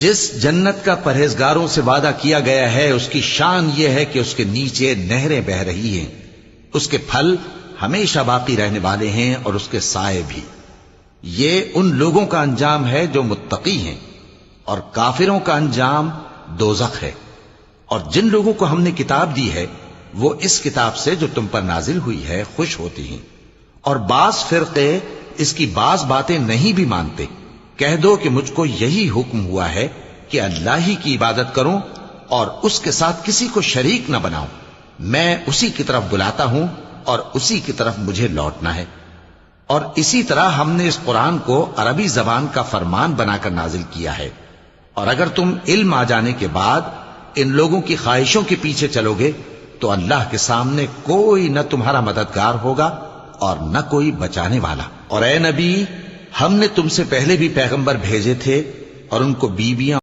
جس جنت کا پرہیزگاروں سے وعدہ کیا گیا ہے اس کی شان یہ ہے کہ اس کے نیچے نہریں بہہ رہی ہیں، اس کے پھل ہمیشہ باقی رہنے والے ہیں اور اس کے سائے بھی۔ یہ ان لوگوں کا انجام ہے جو متقی ہیں، اور کافروں کا انجام دوزخ ہے۔ اور جن لوگوں کو ہم نے کتاب دی ہے وہ اس کتاب سے جو تم پر نازل ہوئی ہے خوش ہوتی ہیں، اور بعض فرقے اس کی بعض باتیں نہیں بھی مانتے۔ کہہ دو کہ مجھ کو یہی حکم ہوا ہے کہ اللہ ہی کی عبادت کروں اور اس کے ساتھ کسی کو شریک نہ بناؤں۔ میں اسی کی طرف بلاتا ہوں اور اسی کی طرف مجھے لوٹنا ہے۔ اور اسی طرح ہم نے اس قرآن کو عربی زبان کا فرمان بنا کر نازل کیا ہے، اور اگر تم علم آ جانے کے بعد ان لوگوں کی خواہشوں کے پیچھے چلو گے تو اللہ کے سامنے کوئی نہ تمہارا مددگار ہوگا اور نہ کوئی بچانے والا۔ اور اے نبی، ہم نے تم سے پہلے بھی پیغمبر بھیجے تھے اور ان کو بیویاں